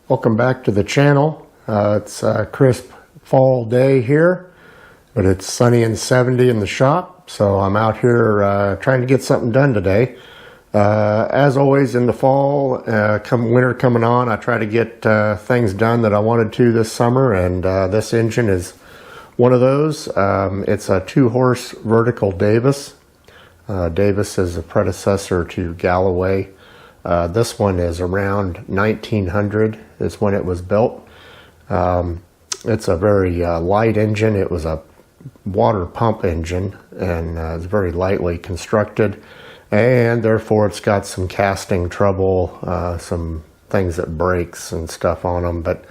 Welcome back to the channel. It's a crisp fall day here, but it's sunny and 70 in the shop, so I'm out here trying to get something done today. As always in the fall, come winter coming on, I try to get things done that I wanted to this summer, and this engine is one of those. It's a 2-horse vertical Davis. Davis is a predecessor to Galloway. This one is around 1900 is when it was built. It's a very light engine. It was a water pump engine, and it's very lightly constructed, and therefore it's got some casting trouble, some things that breaks and stuff on them. But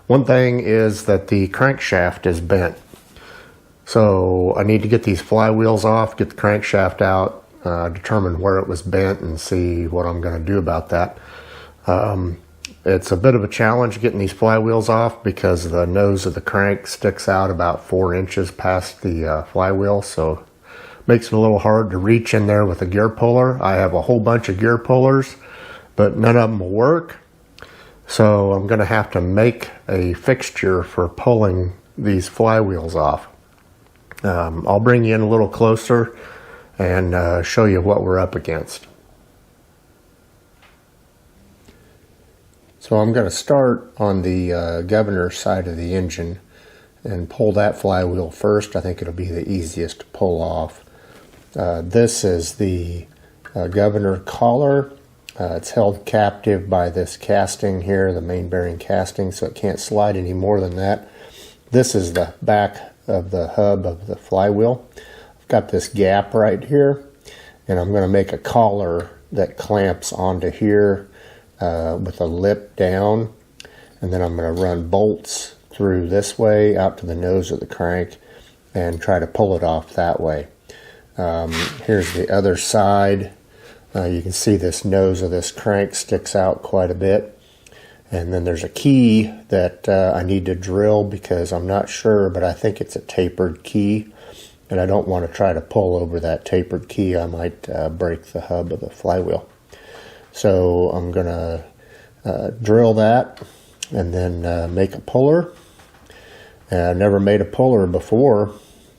one thing is that the crankshaft is bent. So I need to get these flywheels off, get the crankshaft out, determine where it was bent, and see what I'm going to do about that. It's a bit of a challenge getting these flywheels off because the nose of the crank sticks out about 4 inches past the flywheel, so it makes it a little hard to reach in there with a gear puller. I have a whole bunch of gear pullers, but none of them will work. So I'm going to have to make a fixture for pulling these flywheels off. I'll bring you in a little closer and show you what we're up against. So I'm going to start on the governor side of the engine and pull that flywheel first. I think it'll be the easiest to pull off. This is the governor collar. It's held captive by this casting here, the main bearing casting, so it can't slide any more than that. This is the back of the hub of the flywheel. I've got this gap right here, and I'm going to make a collar that clamps onto here with a lip down, and then I'm going to run bolts through this way out to the nose of the crank and try to pull it off that way. Here's the other side. You can see this nose of this crank sticks out quite a bit. And then there's a key that I need to drill because I'm not sure, but I think it's a tapered key. And I don't want to try to pull over that tapered key. I might break the hub of the flywheel. So I'm going to drill that and then make a puller. And I've never made a puller before,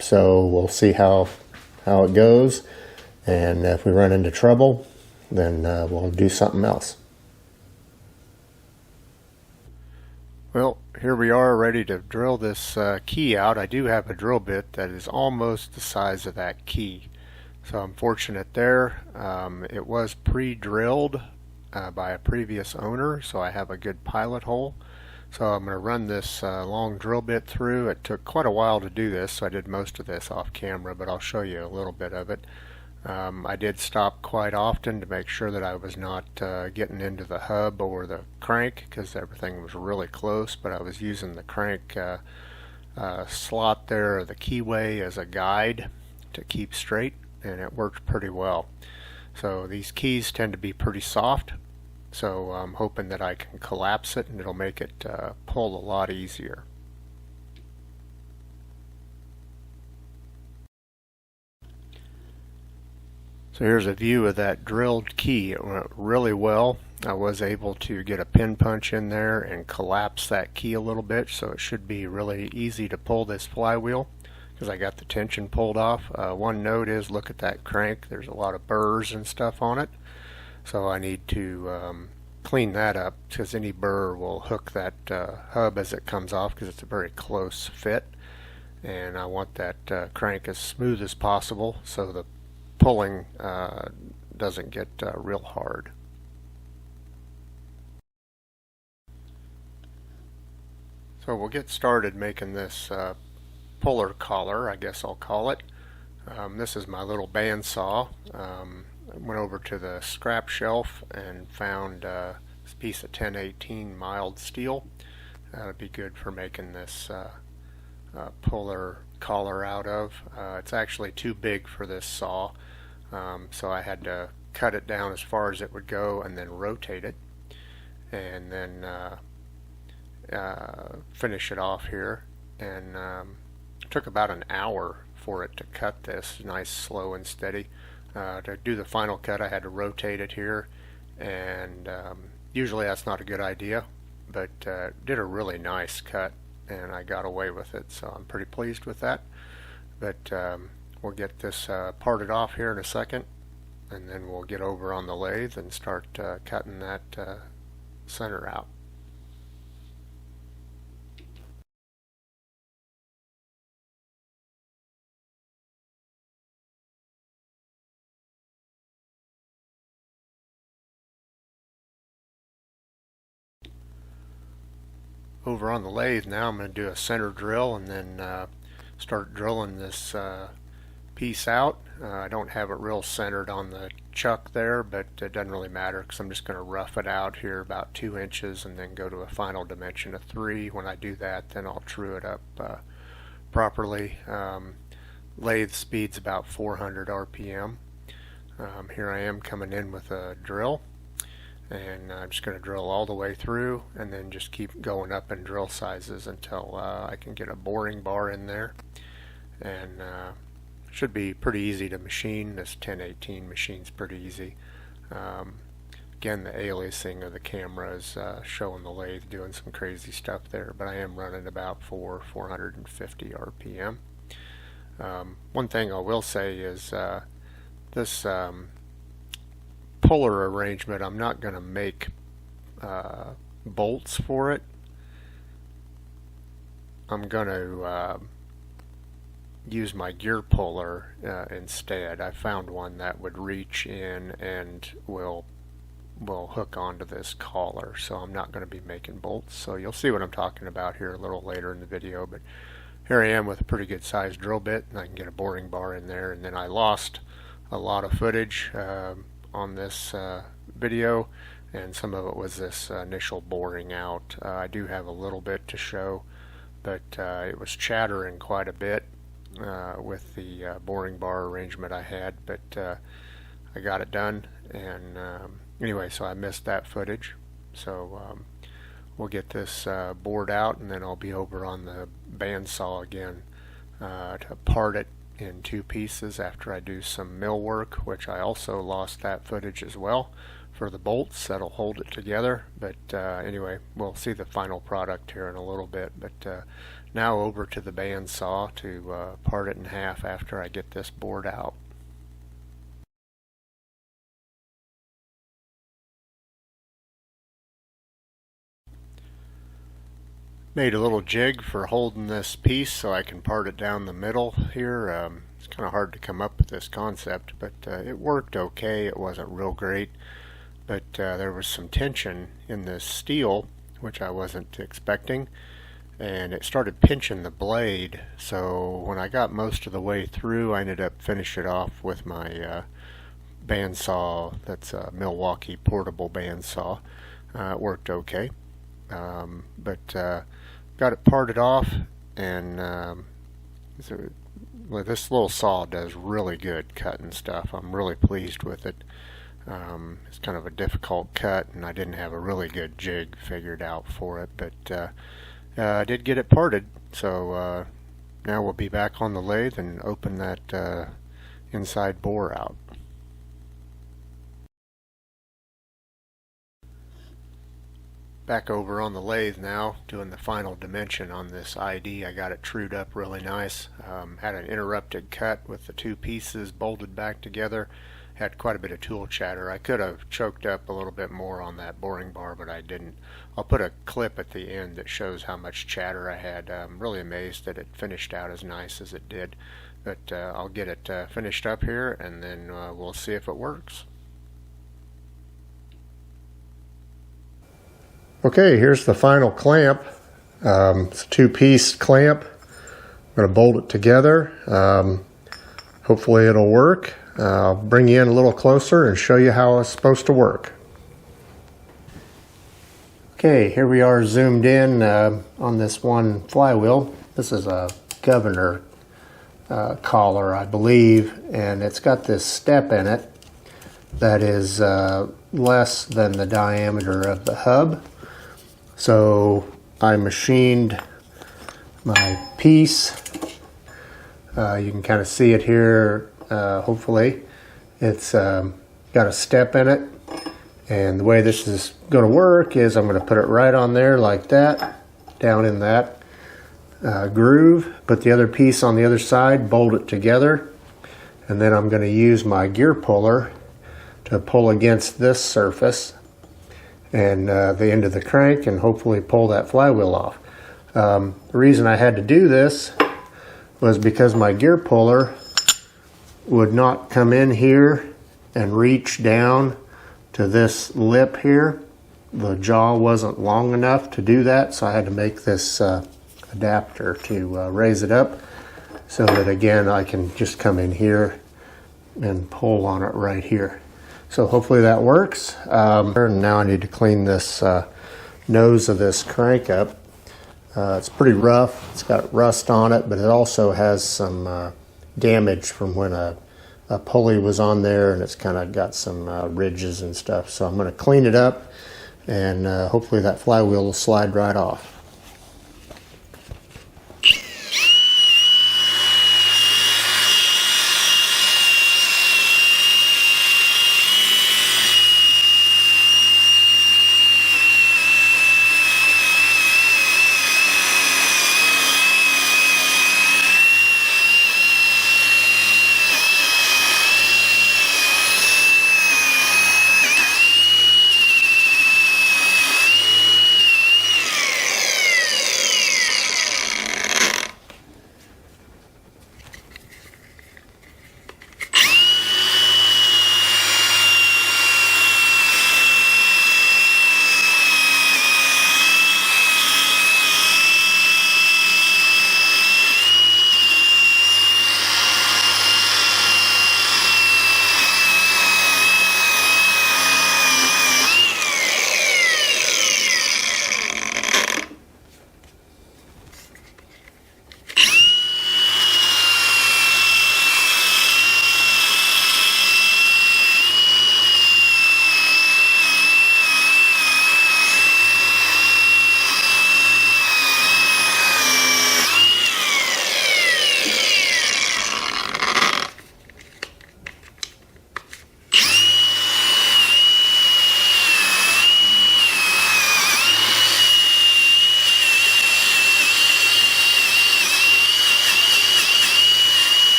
so we'll see how it goes. And if we run into trouble, then we'll do something else. Well, here we are ready to drill this key out. I do have a drill bit that is almost the size of that key. So I'm fortunate there. It was pre-drilled by a previous owner, so I have a good pilot hole. So I'm going to run this long drill bit through. It took quite a while to do this, so I did most of this off camera, but I'll show you a little bit of it. I did stop quite often to make sure that I was not getting into the hub or the crank because everything was really close, but I was using the crank slot there, the keyway, as a guide to keep straight, and it worked pretty well. So these keys tend to be pretty soft, so I'm hoping that I can collapse it and it'll make it pull a lot easier. So here's a view of that drilled key. It went really well. I was able to get a pin punch in there and collapse that key a little bit, so it should be really easy to pull this flywheel because I got the tension pulled off. One note is, look at that crank. There's a lot of burrs and stuff on it, so I need to clean that up because any burr will hook that hub as it comes off because it's a very close fit, and I want that crank as smooth as possible so the pulling doesn't get real hard. So we'll get started making this puller collar, I guess I'll call it. This is my little bandsaw. I went over to the scrap shelf and found this piece of 1018 mild steel. That would be good for making this puller collar out of. It's actually too big for this saw, so I had to cut it down as far as it would go and then rotate it and then finish it off here. And it took about an hour for it to cut this nice, slow and steady. To do the final cut I had to rotate it here, and usually that's not a good idea. but did a really nice cut, and I got away with it, so I'm pretty pleased with that. But we'll get this parted off here in a second, and then we'll get over on the lathe and start cutting that center out. Over on the lathe now, I'm going to do a center drill and then start drilling this piece out. I don't have it real centered on the chuck there, but it doesn't really matter because I'm just going to rough it out here about 2 inches and then go to a final dimension of 3. When I do that, then I'll true it up properly. Lathe speed's about 400 RPM. Here I am coming in with a drill, and I'm just going to drill all the way through and then just keep going up in drill sizes until I can get a boring bar in there. And should be pretty easy to machine. This 1018 machine's pretty easy. Again, the aliasing of the camera is showing the lathe doing some crazy stuff there, but I am running about 450 RPM. One thing I will say is this puller arrangement, I'm not going to make bolts for it. I'm going to use my gear puller instead. I found one that would reach in and will hook onto this collar, so I'm not going to be making bolts. So you'll see what I'm talking about here a little later in the video, but here I am with a pretty good sized drill bit, and I can get a boring bar in there. And then I lost a lot of footage on this video, and some of it was this initial boring out. I do have a little bit to show, but it was chattering quite a bit with the boring bar arrangement I had, but I got it done. And anyway, so I missed that footage, so we'll get this bored out, and then I'll be over on the bandsaw again to part it in 2 pieces after I do some mill work, which I also lost that footage as well for the bolts that'll hold it together. But anyway, we'll see the final product here in a little bit. But now over to the bandsaw to part it in half after I get this bored out. Made a little jig for holding this piece so I can part it down the middle here. It's kind of hard to come up with this concept, but it worked okay. It wasn't real great, but there was some tension in this steel, which I wasn't expecting, and it started pinching the blade. So when I got most of the way through, I ended up finishing it off with my bandsaw. That's a Milwaukee portable bandsaw. It worked okay, but got it parted off, and well, this little saw does really good cutting stuff. I'm really pleased with it. It's kind of a difficult cut, and I didn't have a really good jig figured out for it, but I did get it parted. So now we'll be back on the lathe and open that inside bore out. Back over on the lathe now, doing the final dimension on this ID. I got it trued up really nice. Had an interrupted cut with the 2 pieces bolted back together. Had quite a bit of tool chatter. I could have choked up a little bit more on that boring bar, but I didn't. I'll put a clip at the end that shows how much chatter I had. I'm really amazed that it finished out as nice as it did. But I'll get it finished up here, and then we'll see if it works. Okay, here's the final clamp. It's a 2-piece clamp. I'm going to bolt it together. Hopefully it'll work. I'll bring you in a little closer and show you how it's supposed to work. Okay, here we are zoomed in on this one flywheel. This is a governor collar, I believe, and it's got this step in it that is less than the diameter of the hub. So I machined my piece. You can kind of see it here, hopefully. It's got a step in it, And the way this is going to work is I'm going to put it right on there like that, down in that groove. Put the other piece on the other side, bolt it together, and then I'm going to use my gear puller to pull against this surface and the end of the crank, and hopefully pull that flywheel off. The reason I had to do this was because my gear puller would not come in here and reach down to this lip here. The jaw wasn't long enough to do that, so I had to make this adapter to raise it up so that, again, I can just come in here and pull on it right here. So hopefully that works. And now I need to clean this nose of this crank up. It's pretty rough. It's got rust on it, but it also has some damage from when a pulley was on there, and it's kind of got some ridges and stuff. So I'm going to clean it up, and hopefully that flywheel will slide right off.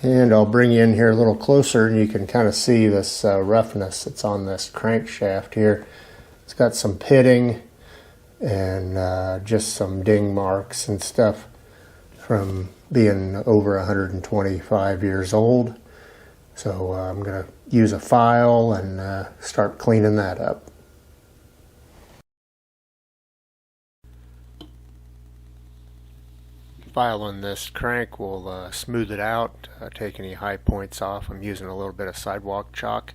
And I'll bring you in here a little closer, and you can kind of see this roughness that's on this crankshaft here. It's got some pitting and just some ding marks and stuff from being over 125 years old. So I'm going to use a file and start cleaning that up. File on this crank will smooth it out, take any high points off. I'm using a little bit of sidewalk chalk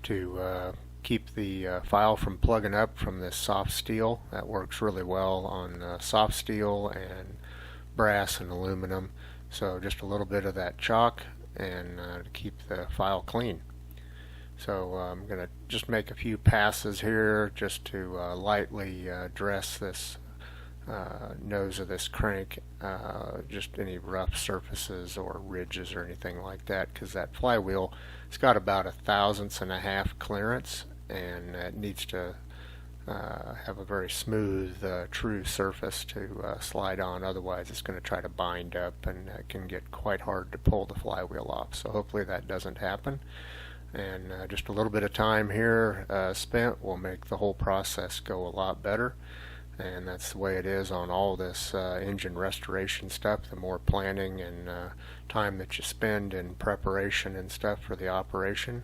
to keep the file from plugging up from this soft steel. That works really well on soft steel and brass and aluminum. So just a little bit of that chalk and to keep the file clean. So I'm going to just make a few passes here just to lightly dress this nose of this crank, just any rough surfaces or ridges or anything like that, because that flywheel, it's got about 1/1000 clearance, and it needs to have a very smooth, true surface to slide on. Otherwise it's going to try to bind up, and it can get quite hard to pull the flywheel off. So hopefully that doesn't happen, and just a little bit of time here spent will make the whole process go a lot better. And that's the way it is on all this engine restoration stuff. The more planning and time that you spend in preparation and stuff for the operation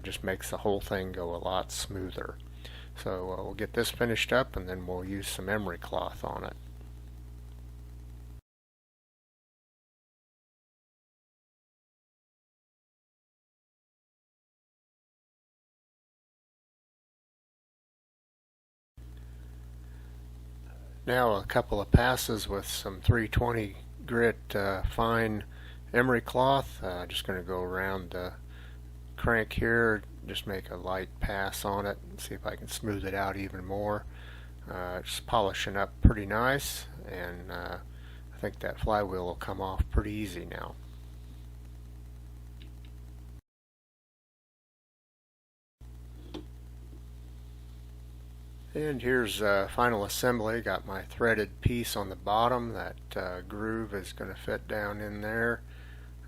just makes the whole thing go a lot smoother. So we'll get this finished up, and then we'll use some emery cloth on it. Now a couple of passes with some 320 grit fine emery cloth. Just going to go around the crank here, just make a light pass on it and see if I can smooth it out even more. It's polishing up pretty nice, and I think that flywheel will come off pretty easy now. And here's final assembly. Got my threaded piece on the bottom. That groove is going to fit down in there,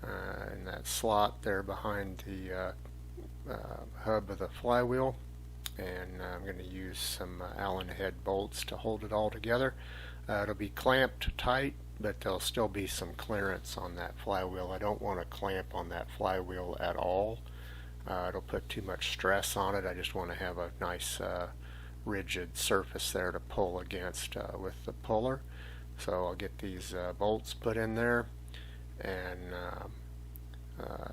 in that slot there behind the hub of the flywheel. And I'm going to use some Allen head bolts to hold it all together. It'll be clamped tight, but there'll still be some clearance on that flywheel. I don't want to clamp on that flywheel at all. It'll put too much stress on it. I just want to have a nice rigid surface there to pull against with the puller. So I'll get these bolts put in there and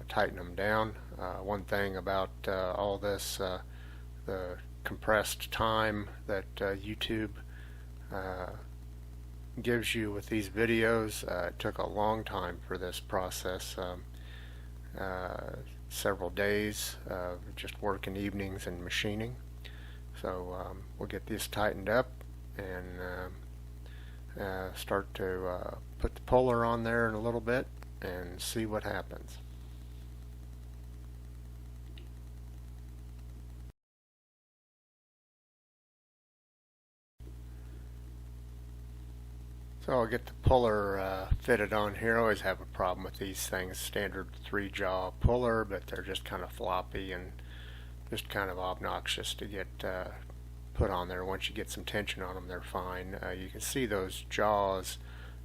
tighten them down. One thing about all this, the compressed time that YouTube gives you with these videos, it took a long time for this process, several days of just working evenings and machining. So we'll get this tightened up and start to put the puller on there in a little bit and see what happens. So I'll get the puller fitted on here. I always have a problem with these things. Standard 3-jaw puller, but they're just kind of floppy and just kind of obnoxious to get put on there. Once you get some tension on them, they're fine. You can see those jaws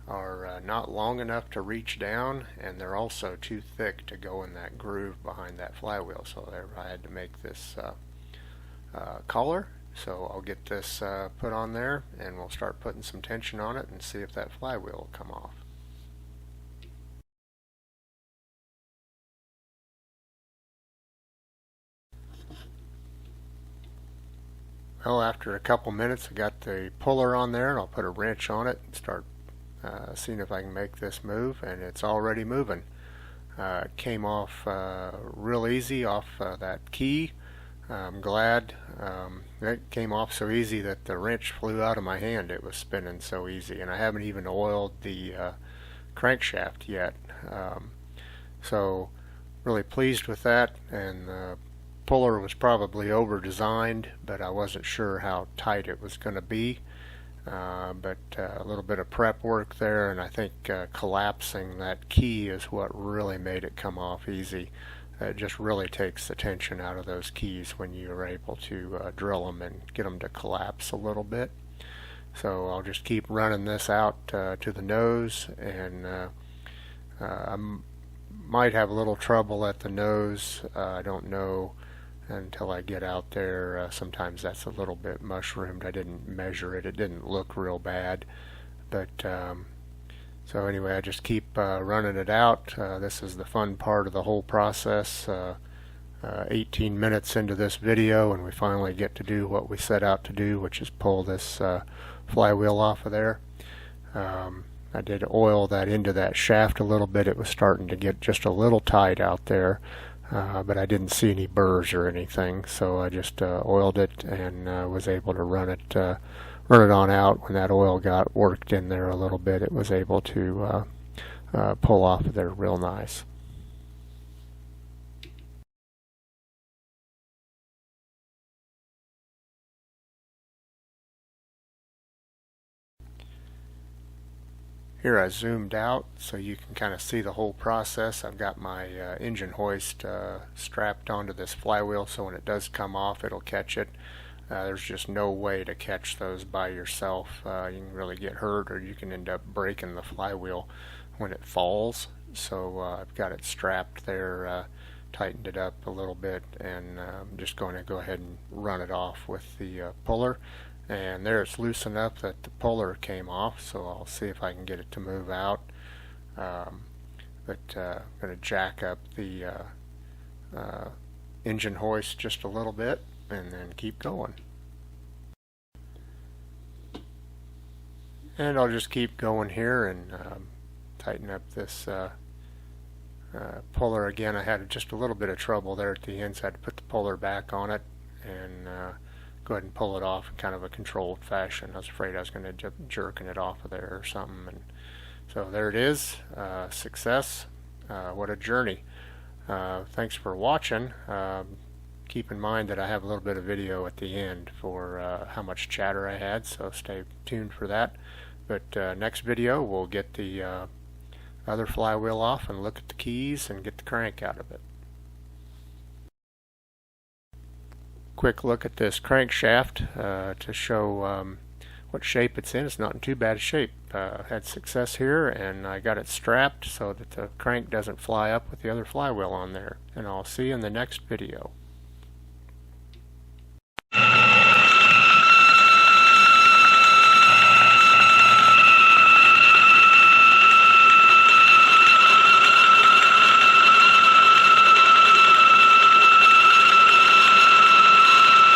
are not long enough to reach down, and they're also too thick to go in that groove behind that flywheel. So there, I had to make this collar. So I'll get this put on there, and we'll start putting some tension on it and see if that flywheel will come off. Well, after a couple minutes, I got the puller on there, and I'll put a wrench on it and start seeing if I can make this move, and it's already moving. It came off real easy off that key. I'm glad it came off so easy that the wrench flew out of my hand. It was spinning so easy, and I haven't even oiled the crankshaft yet. So really pleased with that, and the puller was probably over designed, but I wasn't sure how tight it was going to be. But a little bit of prep work there, and I think collapsing that key is what really made it come off easy. It just really takes the tension out of those keys when you're able to drill them and get them to collapse a little bit. So I'll just keep running this out to the nose, and I might have a little trouble at the nose. I don't know until I get out there. Sometimes that's a little bit mushroomed. I didn't measure it. It didn't look real bad, but so anyway, I just keep running it out. This is the fun part of the whole process. 18 minutes into this video, and we finally get to do what we set out to do, which is pull this flywheel off of there. I did oil that into that shaft a little bit. It was starting to get just a little tight out there, but I didn't see any burrs or anything, so I just oiled it and was able to run it on out. When that oil got worked in there a little bit, it was able to pull off of there real nice. Here I zoomed out so you can kind of see the whole process. I've got my engine hoist strapped onto this flywheel, so when it does come off, it'll catch it. There's just no way to catch those by yourself. You can really get hurt, or you can end up breaking the flywheel when it falls. So I've got it strapped there, tightened it up a little bit, and I'm just going to go ahead and run it off with the puller. And there, it's loose enough that the puller came off, so I'll see if I can get it to move out. But I'm going to jack up the engine hoist just a little bit and then keep going. And I'll just keep going here and tighten up this puller again. I had just a little bit of trouble there at the end, so I had to put the puller back on it and go ahead and pull it off in kind of a controlled fashion. I was afraid I was going to end up jerking it off of there or something. And so there it is. Success. What a journey. Thanks for watching. Keep in mind that I have a little bit of video at the end for how much chatter I had, so stay tuned for that. But next video we'll get the other flywheel off and look at the keys and get the crank out of it. Quick look at this crankshaft to show what shape it's in. It's not in too bad a shape. Had success here, and I got it strapped so that the crank doesn't fly up with the other flywheel on there. And I'll see you in the next video.